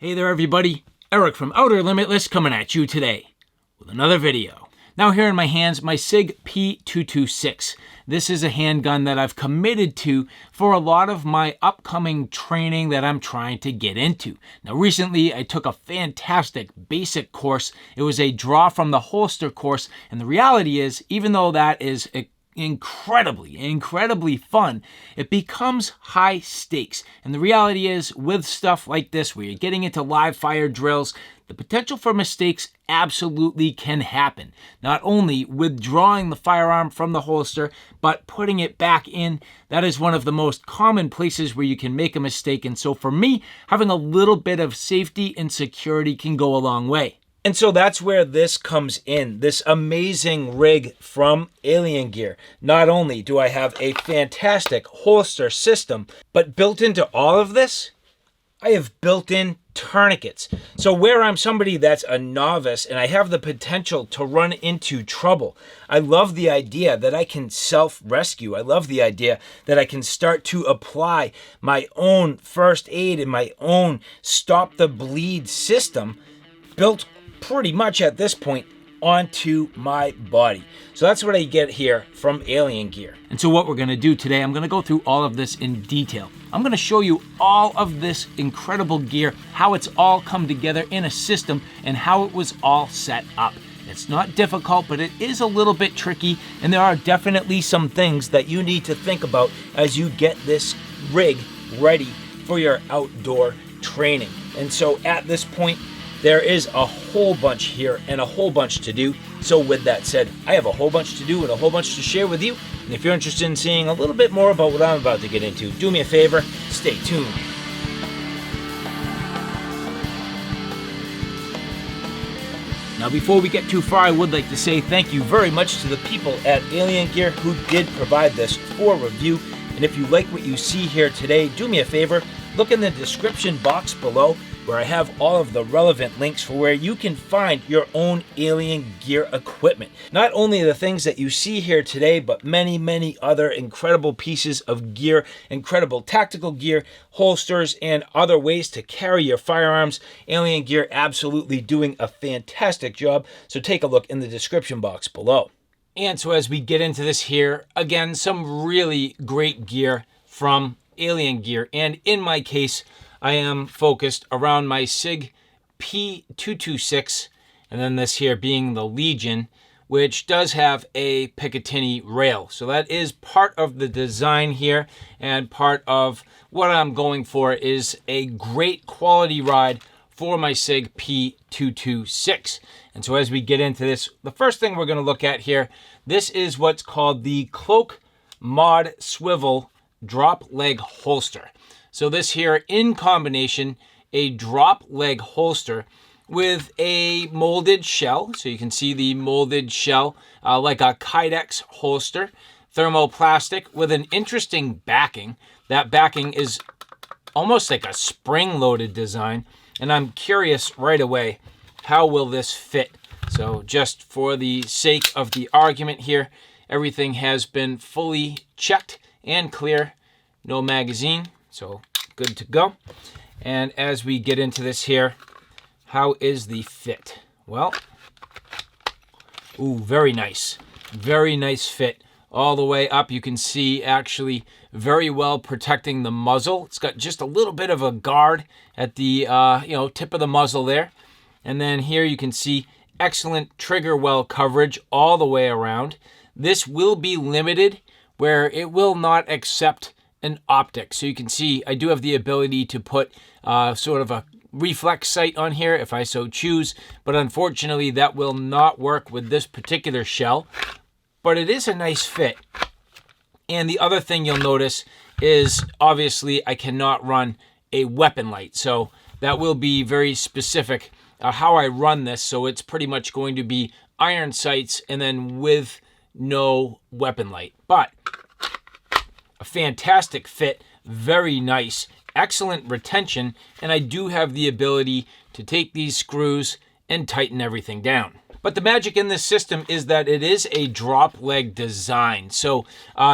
Hey there everybody, Eric from Outer Limitless coming at you today with another video. Now here in my hands, my SIG P226. This is a handgun that I've committed to for a lot of my upcoming training that I'm trying to get into. Now recently I took a fantastic basic course. It was a draw from the holster course, and the reality is, even though that is incredibly fun, it becomes high stakes. And the reality is, with stuff like this where you're getting into live fire drills, the potential for mistakes absolutely can happen. Not only withdrawing the firearm from the holster, but putting it back in. That is one of the most common places where you can make a mistake. And so for me, having a little bit of safety and security can go a long way. And so that's where this comes in, this amazing rig from Alien Gear. Not only do I have a fantastic holster system, but built into all of this, I have built-in tourniquets. So where I'm somebody that's a novice and I have the potential to run into trouble, I love the idea that I can self-rescue. I love the idea that I can start to apply my own first aid and my own stop the bleed system built pretty much at this point onto my body. So that's what I get here from Alien Gear. And so what we're going to do today, I'm going to go through all of this in detail. I'm going to show you all of this incredible gear, how it's all come together in a system, and how it was all set up. It's not difficult, but it is a little bit tricky, and there are definitely some things that you need to think about as you get this rig ready for your outdoor training. And so at this point, there is a whole bunch here and a whole bunch to do. So with that said, I have a whole bunch to do and a whole bunch to share with you. And if you're interested in seeing a little bit more about what I'm about to get into, do me a favor, stay tuned. Now before we get too far, I would like to say thank you very much to the people at Alien Gear who did provide this for review. And if you like what you see here today, do me a favor, look in the description box below, where I have all of the relevant links for where you can find your own Alien Gear equipment. Not only the things that you see here today, but many other incredible pieces of gear, incredible tactical gear, holsters, and other ways to carry your firearms. Alien Gear absolutely doing a fantastic job, so take a look in the description box below. And so as we get into this here, again, some really great gear from Alien Gear, and in my case, I am focused around my SIG P226, and then this here being the Legion, which does have a Picatinny rail. So that is part of the design here, and part of what I'm going for is a great quality ride for my SIG P226. And so as we get into this, the first thing we're going to look at here, this is what's called the Cloak Mod Swivel Drop Leg Holster. So this here in combination, a drop leg holster with a molded shell. So you can see the molded shell like a Kydex holster, thermoplastic with an interesting backing. That backing is almost like a spring-loaded design. And I'm curious right away, how will this fit? So just for the sake of the argument here, everything has been fully checked and clear. No magazine. So good to go. And as we get into this here, how is the fit? Well, ooh, very nice. Very nice fit. All the way up, you can see actually very well protecting the muzzle. It's got just a little bit of a guard at the tip of the muzzle there. And then here you can see excellent trigger well coverage all the way around. This will be limited where it will not accept an optic. So you can see I do have the ability to put sort of a reflex sight on here if I so choose, but unfortunately that will not work with this particular shell, but it is a nice fit. And the other thing you'll notice is obviously I cannot run a weapon light, so that will be very specific how I run this. So it's pretty much going to be iron sights and then with no weapon light, but a fantastic fit, very nice, excellent retention, and I do have the ability to take these screws and tighten everything down. But the magic in this system is that it is a drop leg design. So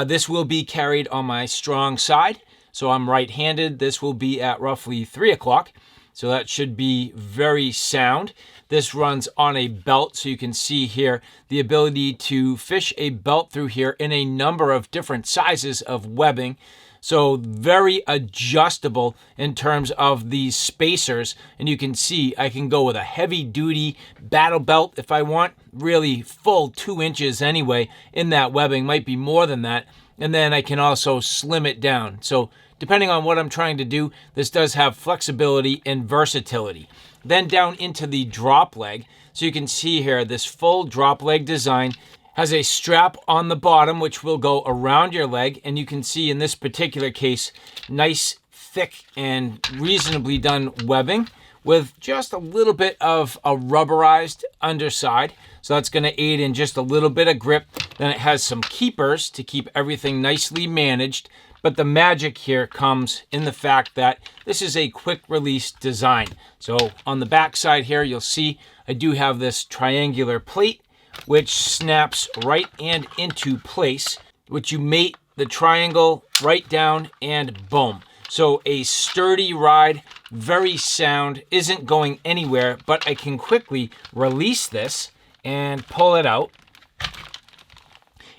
this will be carried on my strong side. So I'm right-handed. This will be at roughly 3 o'clock. So that should be very sound. This runs on a belt, so you can see here the ability to fish a belt through here in a number of different sizes of webbing. So very adjustable in terms of these spacers. And you can see I can go with a heavy duty battle belt if I want, really full 2 inches anyway in that webbing, might be more than that. And then I can also slim it down. So depending on what I'm trying to do, this does have flexibility and versatility. Then down into the drop leg. So you can see here this full drop leg design has a strap on the bottom which will go around your leg, and you can see in this particular case nice thick and reasonably done webbing with just a little bit of a rubberized underside. So that's going to aid in just a little bit of grip. Then it has some keepers to keep everything nicely managed. But the magic here comes in the fact that this is a quick release design. So on the back side here, you'll see I do have this triangular plate which snaps right and into place, which you mate the triangle right down and boom. So a sturdy ride, very sound, isn't going anywhere, but I can quickly release this and pull it out.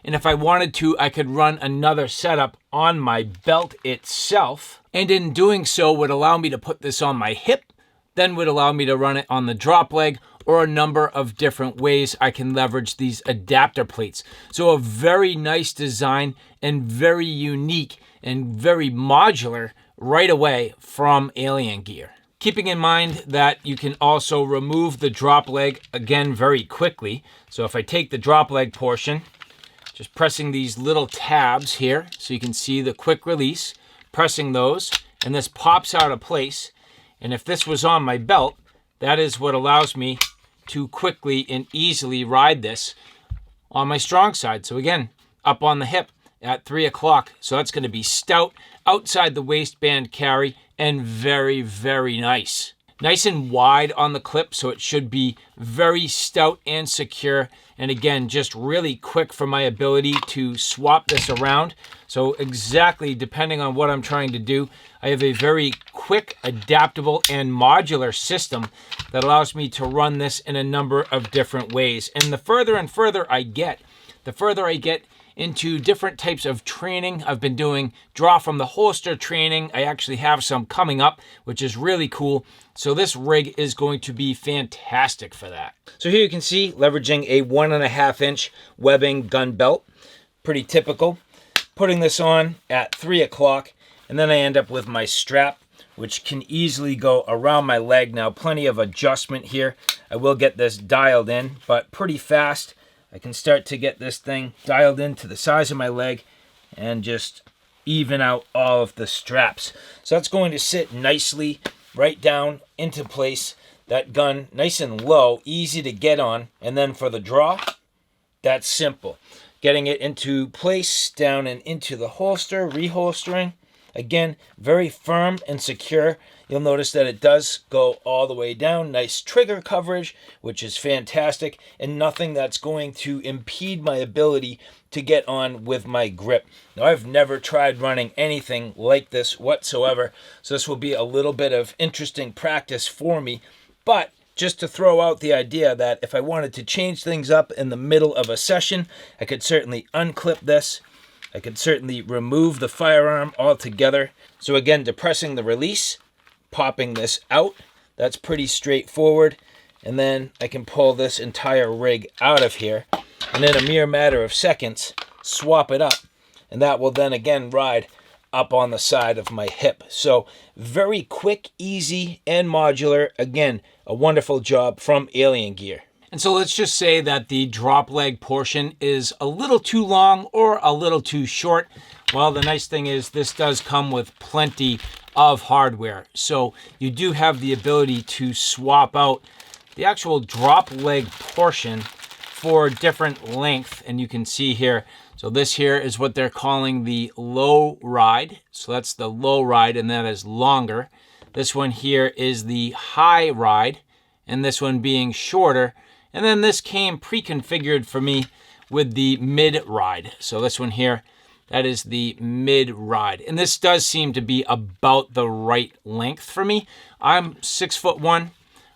And if I wanted to, I could run another setup on my belt itself. And in doing so would allow me to put this on my hip, then would allow me to run it on the drop leg, or a number of different ways I can leverage these adapter plates. So a very nice design and very unique and very modular right away from Alien Gear. Keeping in mind that you can also remove the drop leg again very quickly. So if I take the drop leg portion, just pressing these little tabs here so you can see the quick release, pressing those, and this pops out of place. And if this was on my belt, that is what allows me to quickly and easily ride this on my strong side. So again, up on the hip at 3 o'clock. So that's going to be stout, outside the waistband carry, and very, very nice. Nice and wide on the clip, so it should be very stout and secure. And again, just really quick for my ability to swap this around. So exactly depending on what I'm trying to do, I have a very quick, adaptable, and modular system that allows me to run this in a number of different ways. And the further and further I get, the further I get into different types of training. I've been doing draw from the holster training. I actually have some coming up, which is really cool. So this rig is going to be fantastic for that. So here you can see leveraging a 1.5 inch webbing gun belt. Pretty typical. Putting this on at 3 o'clock, and then I end up with my strap, which can easily go around my leg. Now, plenty of adjustment here. I will get this dialed in, but pretty fast. I can start to get this thing dialed into the size of my leg and just even out all of the straps. So that's going to sit nicely right down into place. That gun nice and low, easy to get on. And then for the draw, that's simple. Getting it into place, down and into the holster, reholstering. Again, very firm and secure. You'll notice that it does go all the way down. Nice trigger coverage, which is fantastic, and nothing that's going to impede my ability to get on with my grip. Now, I've never tried running anything like this whatsoever, so this will be a little bit of interesting practice for me, but just to throw out the idea that if I wanted to change things up in the middle of a session, I could certainly unclip this. I could certainly remove the firearm altogether. So again, depressing the release, popping this out, that's pretty straightforward. And then I can pull this entire rig out of here, and in a mere matter of seconds, swap it up. And that will then again ride up on the side of my hip. So very quick, easy, and modular. Again, a wonderful job from Alien Gear. And so let's just say that the drop leg portion is a little too long or a little too short. Well, the nice thing is this does come with plenty of hardware. So you do have the ability to swap out the actual drop leg portion for different length. And you can see here, so this here is what they're calling the low ride. So that's the low ride, and that is longer. This one here is the high ride, and this one being shorter. And then this came pre-configured for me with the mid ride. So this one here, That is the mid ride. And this does seem to be about the right length for me. I'm 6'1".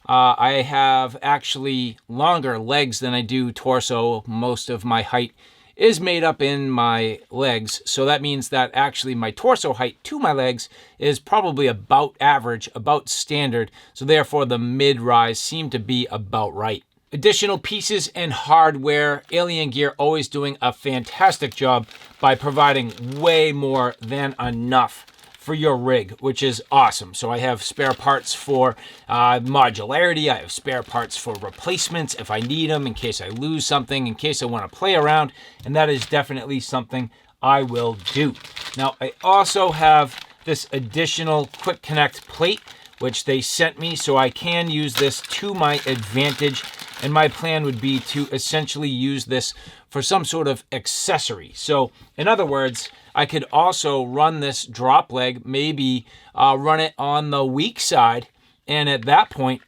I have actually longer legs than I do torso. Most of my height is made up in my legs. So that means that actually my torso height to my legs is probably about average, about standard. So therefore the mid rise seem to be about right. Additional pieces and hardware. Alien Gear always doing a fantastic job by providing way more than enough for your rig, which is awesome. So I have spare parts for modularity. I have spare parts for replacements if I need them, in case I lose something, in case I want to play around. And that is definitely something I will do. Now, I also have this additional quick connect plate, which they sent me, so I can use this to my advantage. And my plan would be to essentially use this for some sort of accessory. So in other words, I could also run this drop leg, maybe run it on the weak side. And at that point,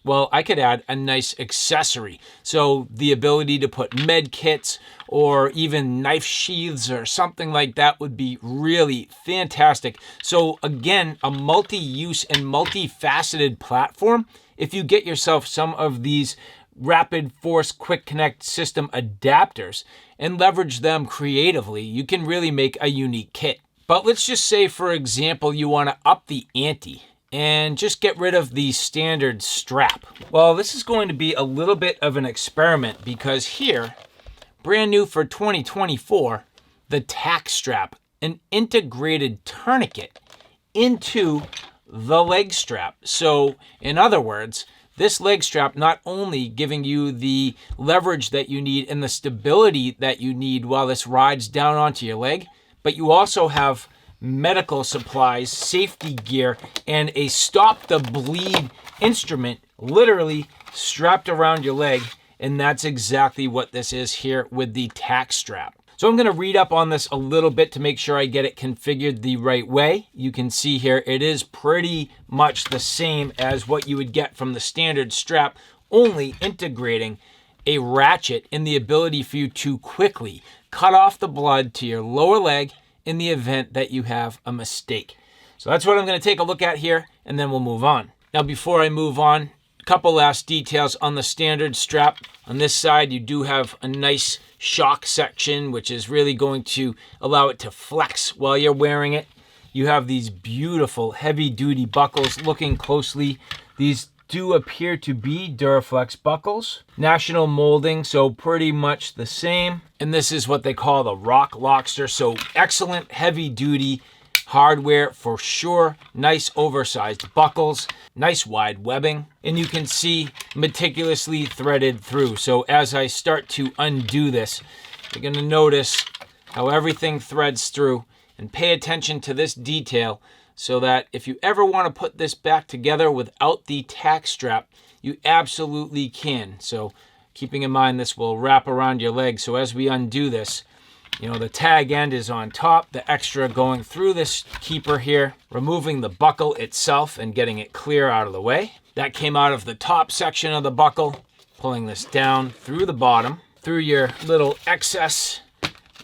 well, I could add a nice accessory. So the ability to put med kits or even knife sheaths or something like that would be really fantastic. So again, a multi-use and multifaceted platform. If you get yourself some of these rapid force quick connect system adapters and leverage them creatively, you can really make a unique kit. But let's just say, for example, you want to up the ante and just get rid of the standard strap. Well, this is going to be a little bit of an experiment, because here, brand new for 2024, the Taq-Strap, an integrated tourniquet into the leg strap. So in other words, this leg strap not only giving you the leverage that you need and the stability that you need while this rides down onto your leg, but you also have medical supplies, safety gear, and a stop the bleed instrument literally strapped around your leg. And that's exactly what this is here with the Taq-Strap. So I'm going to read up on this a little bit to make sure I get it configured the right way. You can see here it is pretty much the same as what you would get from the standard strap, only integrating a ratchet and the ability for you to quickly cut off the blood to your lower leg in the event that you have a mistake. So that's what I'm going to take a look at here, and then we'll move on. Now, before I move on, a couple last details on the standard strap. On this side, you do have a nice shock section, which is really going to allow it to flex while you're wearing it. You have these beautiful heavy-duty buckles. Looking closely, these do appear to be Duraflex buckles. National molding, so pretty much the same. And this is what they call the Rock Lockster, so excellent heavy-duty hardware for sure. Nice oversized buckles, nice wide webbing, and you can see meticulously threaded through. So as I start to undo this, you're going to notice how everything threads through, and pay attention to this detail so that if you ever want to put this back together without the Taq-Strap, you absolutely can. So keeping in mind this will wrap around your leg. So as we undo this, you know, the tag end is on top, the extra going through this keeper here, removing the buckle itself and getting it clear out of the way. That came out of the top section of the buckle, pulling this down through the bottom, through your little excess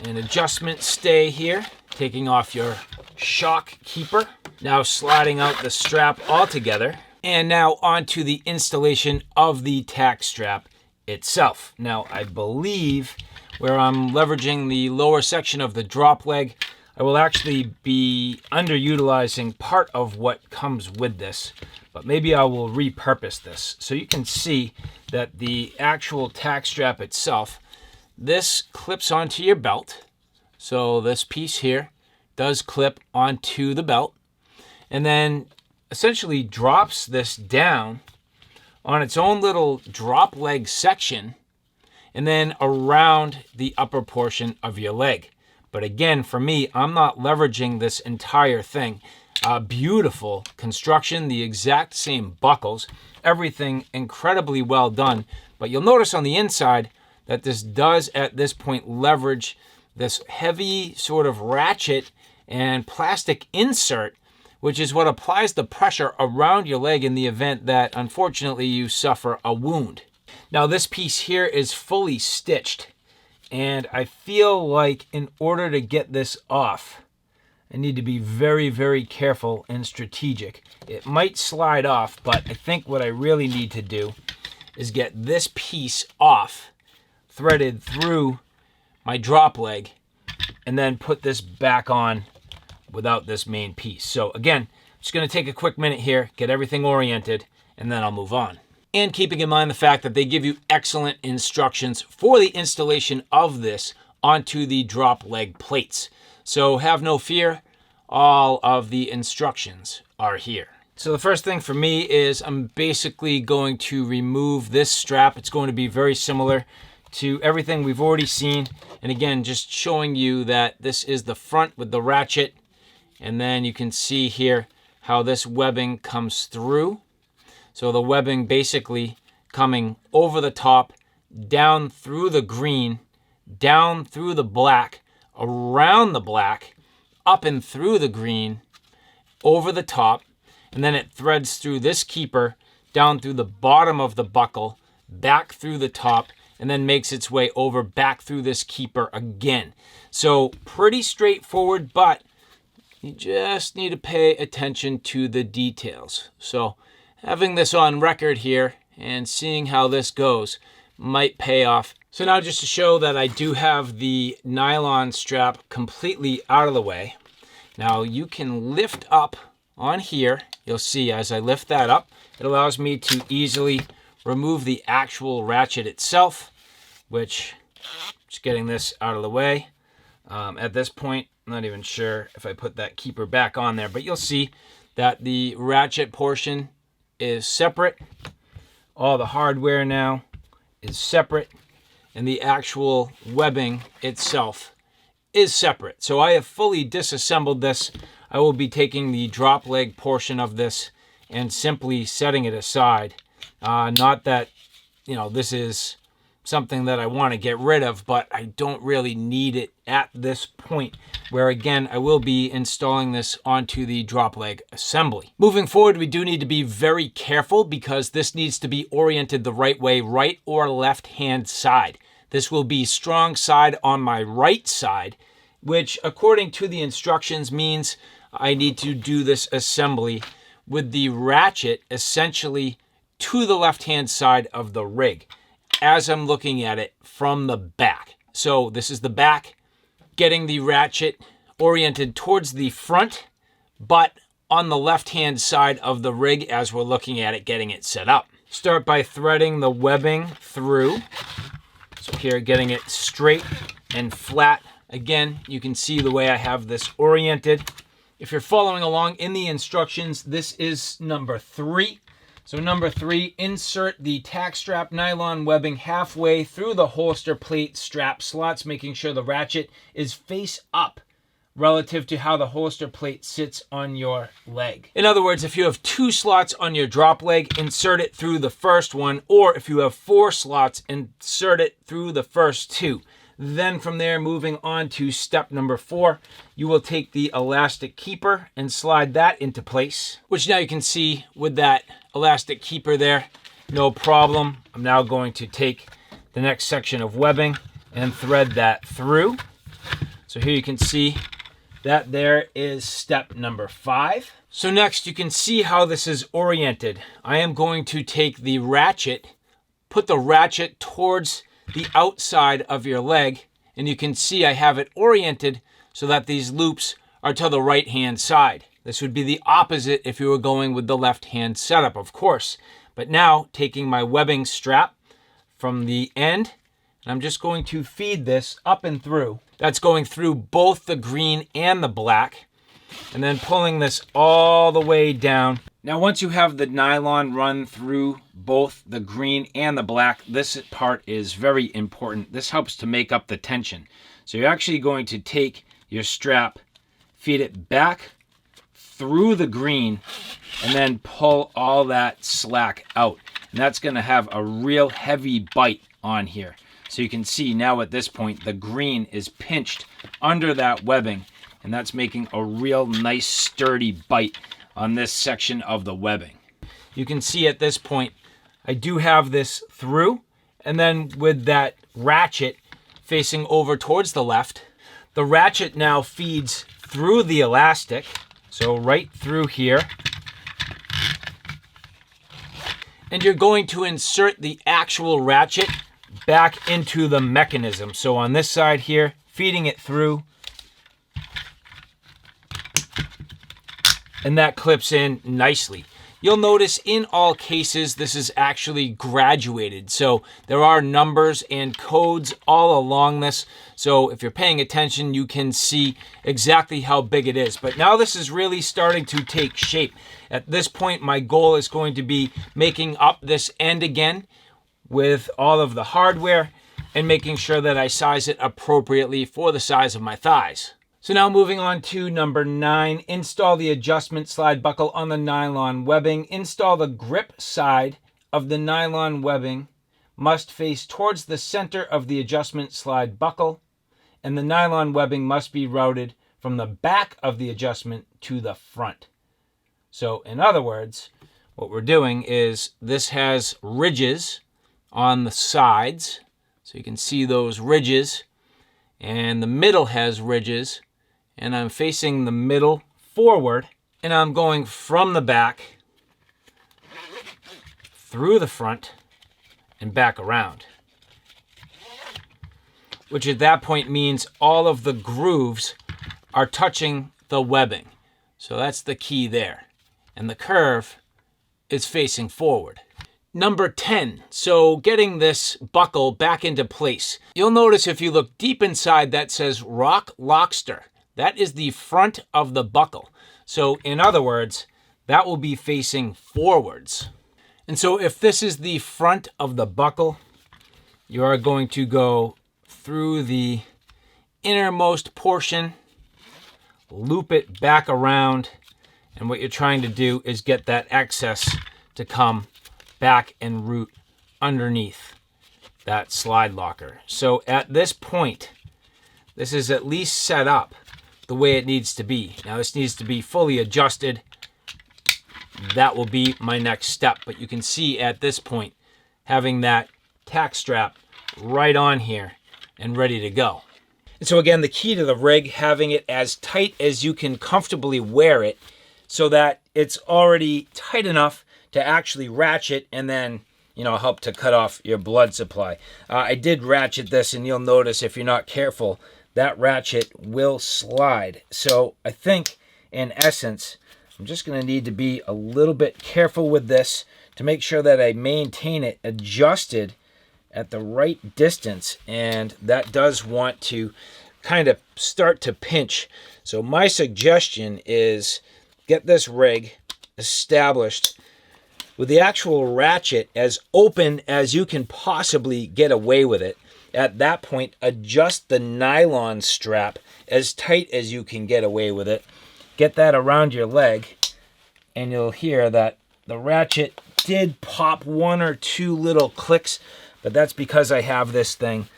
and adjustment stay here, taking off your shock keeper. Now sliding out the strap altogether, and now onto the installation of the Taq-Strap itself. Now I believe where I'm leveraging the lower section of the drop leg, I will actually be underutilizing part of what comes with this, but maybe I will repurpose this. So you can see that the actual Taq-Strap itself, this clips onto your belt. So this piece here does clip onto the belt, and then essentially drops this down on its own little drop leg section, and then around the upper portion of your leg. But again, for me, I'm not leveraging this entire thing. Beautiful construction, the exact same buckles, everything incredibly well done. But you'll notice on the inside that this does at this point leverage this heavy sort of ratchet and plastic insert, which is what applies the pressure around your leg in the event that unfortunately you suffer a wound. Now this piece here is fully stitched And I feel like in order to get this off, I need to be very, very careful and strategic. It might slide off, but I think what I really need to do is get this piece off, threaded through my drop leg, and then put this back on without this main piece. So again, I'm just going to take a quick minute here, get everything oriented, and then I'll move on. And keeping in mind the fact that they give you excellent instructions for the installation of this onto the drop leg plates. So have no fear, all of the instructions are here. So the first thing for me is I'm basically going to remove this strap. It's going to be very similar to everything we've already seen. And again, just showing you that this is the front with the ratchet. And then you can see here how this webbing comes through. So the webbing basically coming over the top, down through the green, down through the black, around the black, up and through the green, over the top, and then it threads through this keeper, down through the bottom of the buckle, back through the top, and then makes its way over back through this keeper again. So pretty straightforward, but you just need to pay attention to the details. So having this on record here and seeing how this goes might pay off. So now just to show that I do have the nylon strap completely out of the way. Now you can lift up on here. You'll see as I lift that up, it allows me to easily remove the actual ratchet itself, which, just getting this out of the way. At this point, I'm not even sure if I put that keeper back on there, but you'll see that the ratchet portion is separate. All the hardware now is separate, and the actual webbing itself is separate. So I have fully disassembled this. I will be taking the drop leg portion of this and simply setting it aside. Not that, this is something that I want to get rid of, but I don't really need it at this point, where again, I will be installing this onto the drop leg assembly. Moving forward, we do need to be very careful because this needs to be oriented the right way, right or left hand side. This will be strong side on my right side, which according to the instructions means I need to do this assembly with the ratchet essentially to the left hand side of the rig as I'm looking at it from the back. So this is the back, getting the ratchet oriented towards the front, but on the left hand side of the rig as we're looking at it, getting it set up. Start by threading the webbing through. So here, getting it straight and flat. Again, you can see the way I have this oriented. If you're following along in the instructions, this is number 3. So number 3, insert the Taq-Strap nylon webbing halfway through the holster plate strap slots, making sure the ratchet is face up relative to how the holster plate sits on your leg. In other words, if you have 2 slots on your drop leg, insert it through the first one, or if you have 4 slots, insert it through the first 2. Then from there, moving on to step number 4, you will take the elastic keeper and slide that into place, which now you can see with that elastic keeper there, no problem. I'm now going to take the next section of webbing and thread that through. So here you can see that there is step number 5. So next you can see how this is oriented. I am going to take the ratchet, put the ratchet towards the outside of your leg, and you can see I have it oriented so that these loops are to the right hand side. This would be the opposite if you were going with the left hand setup, of course. But now taking my webbing strap from the end, and I'm just going to feed this up and through. That's going through both the green and the black, and then pulling this all the way down. Now once you have the nylon run through both the green and the black, this part is very important. This helps to make up the tension. So you're actually going to take your strap, feed it back through the green, and then pull all that slack out. And that's going to have a real heavy bite on here. So you can see now at this point, the green is pinched under that webbing, and that's making a real nice sturdy bite on this section of the webbing. You can see at this point, I do have this through, and then with that ratchet facing over towards the left. The ratchet now feeds through the elastic, so right through here. And you're going to insert the actual ratchet back into the mechanism. So on this side here, feeding it through, and that clips in nicely. You'll notice in all cases, this is actually graduated. So there are numbers and codes all along this. So if you're paying attention, you can see exactly how big it is. But now this is really starting to take shape. At this point, my goal is going to be making up this end again with all of the hardware and making sure that I size it appropriately for the size of my thighs. So now moving on to number 9, install the adjustment slide buckle on the nylon webbing. Install the grip side of the nylon webbing must face towards the center of the adjustment slide buckle, and the nylon webbing must be routed from the back of the adjustment to the front. So in other words, what we're doing is this has ridges on the sides, so you can see those ridges, and the middle has ridges. And I'm facing the middle forward, and I'm going from the back through the front and back around, which at that point means all of the grooves are touching the webbing. So that's the key there. And the curve is facing forward. Number 10, so getting this buckle back into place. You'll notice if you look deep inside that says Rock Lockster. That is the front of the buckle. So in other words, that will be facing forwards. And so if this is the front of the buckle, you are going to go through the innermost portion, loop it back around, and what you're trying to do is get that excess to come back and root underneath that slide locker. So at this point, this is at least set up the way it needs to be. Now this needs to be fully adjusted. That will be my next step. But you can see at this point, having that Taq-Strap right on here and ready to go. And so again, the key to the rig, having it as tight as you can comfortably wear it so that it's already tight enough to actually ratchet and then, help to cut off your blood supply. I did ratchet this, and you'll notice if you're not careful, that ratchet will slide. So I think in essence, I'm just going to need to be a little bit careful with this to make sure that I maintain it adjusted at the right distance. And that does want to kind of start to pinch. So my suggestion is get this rig established with the actual ratchet as open as you can possibly get away with it. At that point, adjust the nylon strap as tight as you can get away with it. Get that around your leg, and you'll hear that the ratchet did pop one or two little clicks, but that's because I have this thing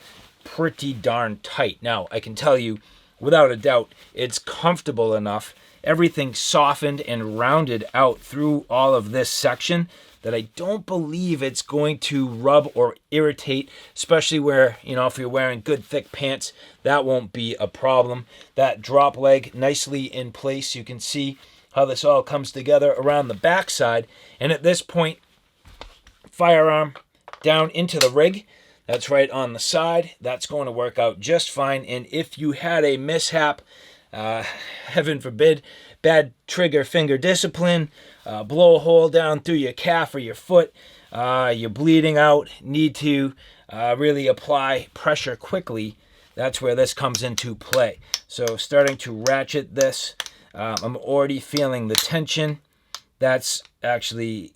pretty darn tight. Now, I can tell you, without a doubt, it's comfortable enough. Everything softened and rounded out through all of this section that I don't believe it's going to rub or irritate, especially where, if you're wearing good thick pants, that won't be a problem. That drop leg nicely in place. You can see how this all comes together around the backside. And at this point, firearm down into the rig. That's right on the side. That's going to work out just fine. And if you had a mishap, heaven forbid, bad trigger finger discipline, blow a hole down through your calf or your foot, you're bleeding out, need to really apply pressure quickly, that's where this comes into play. So starting to ratchet this, I'm already feeling the tension. That's actually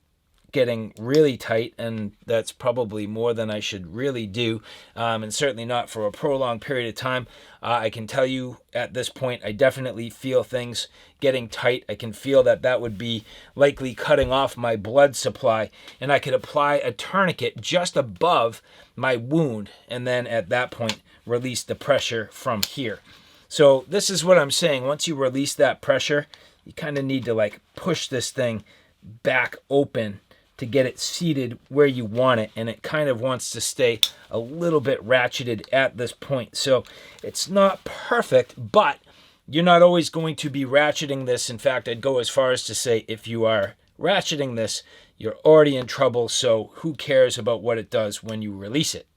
getting really tight, and that's probably more than I should really do, and certainly not for a prolonged period of time. I can tell you at this point, I definitely feel things getting tight. I can feel that that would be likely cutting off my blood supply, and I could apply a tourniquet just above my wound, and then at that point, release the pressure from here. So this is what I'm saying. Once you release that pressure, you kind of need to push this thing back open to get it seated where you want it, and it kind of wants to stay a little bit ratcheted at this point. So it's not perfect, but you're not always going to be ratcheting this. In fact, I'd go as far as to say if you are ratcheting this, you're already in trouble, so who cares about what it does when you release it?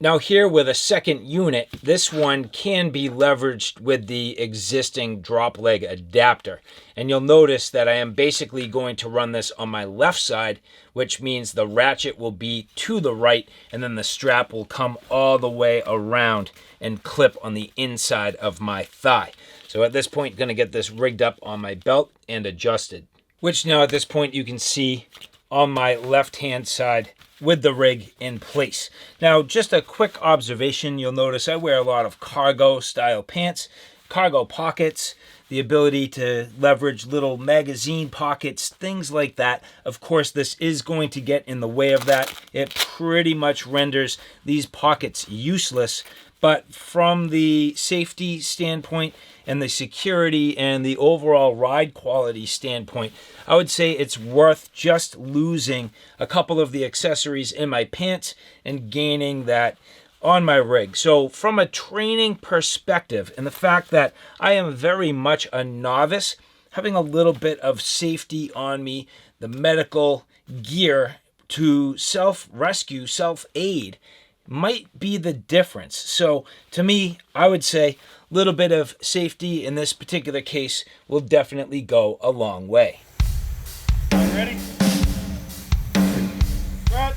Now here with a second unit, this one can be leveraged with the existing drop leg adapter. And you'll notice that I am basically going to run this on my left side, which means the ratchet will be to the right, and then the strap will come all the way around and clip on the inside of my thigh. So at this point, going to get this rigged up on my belt and adjusted, which now at this point you can see on my left-hand side with the rig in place. Now, just a quick observation, you'll notice I wear a lot of cargo style pants, cargo pockets, the ability to leverage little magazine pockets, things like that. Of course, this is going to get in the way of that. It pretty much renders these pockets useless, but from the safety standpoint and the security and the overall ride quality standpoint, I would say it's worth just losing a couple of the accessories in my pants and gaining that on my rig. So from a training perspective, and the fact that I am very much a novice, having a little bit of safety on me, the medical gear to self-rescue, self-aid, might be the difference. So to me, I would say a little bit of safety in this particular case will definitely go a long way. Ready? Cut.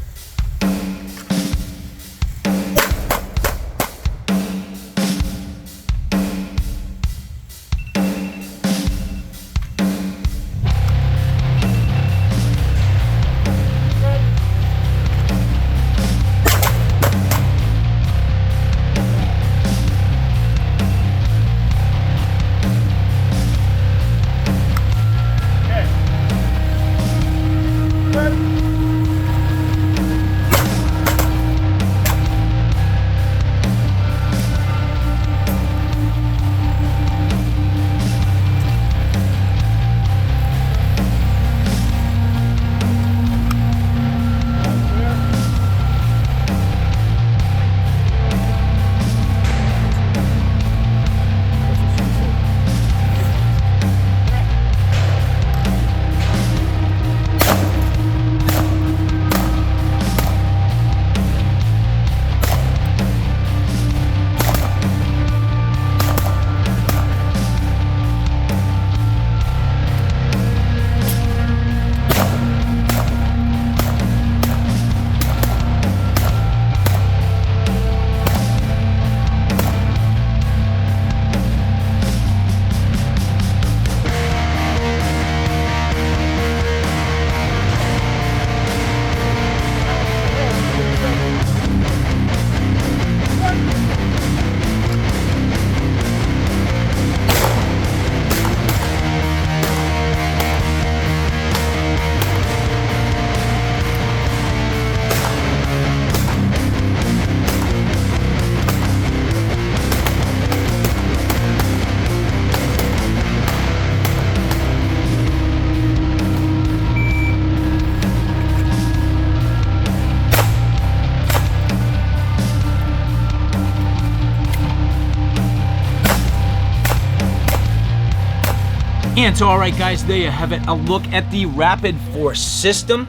And so, all right, guys, there you have it. A look at the Rapid Force system,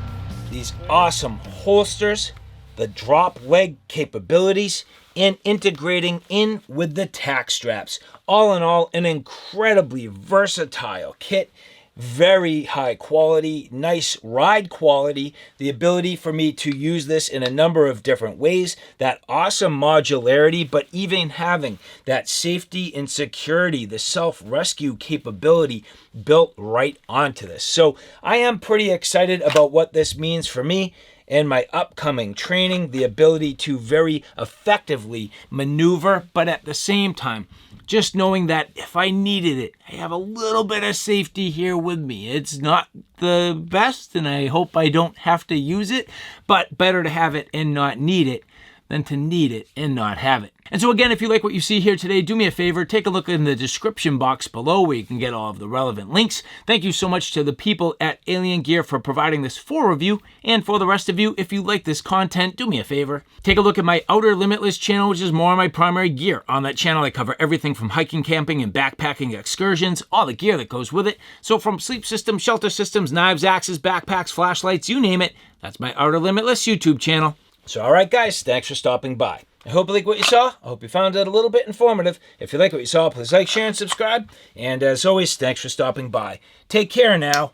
these awesome holsters, the drop leg capabilities, and integrating in with the Taq-Straps. All in all, an incredibly versatile kit. Very high quality, nice ride quality, the ability for me to use this in a number of different ways, that awesome modularity, but even having that safety and security, the self-rescue capability built right onto this. So I am pretty excited about what this means for me and my upcoming training, the ability to very effectively maneuver, but at the same time, just knowing that if I needed it, I have a little bit of safety here with me. It's not the best, and I hope I don't have to use it, but better to have it and not need it than to need it and not have it. And so again, if you like what you see here today, do me a favor, take a look in the description box below where you can get all of the relevant links. Thank you so much to the people at Alien Gear for providing this for review. And for the rest of you, if you like this content, do me a favor, take a look at my Outer Limitless channel, which is more on my primary gear. On that channel, I cover everything from hiking, camping, and backpacking excursions, all the gear that goes with it. So from sleep systems, shelter systems, knives, axes, backpacks, flashlights, you name it, that's my Outer Limitless YouTube channel. So all right, guys, thanks for stopping by. I hope you like what you saw. I hope you found it a little bit informative. If you like what you saw, please like, share, and subscribe. And as always, thanks for stopping by. Take care now.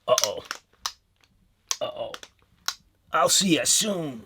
Uh-oh. Uh-oh. I'll see you soon.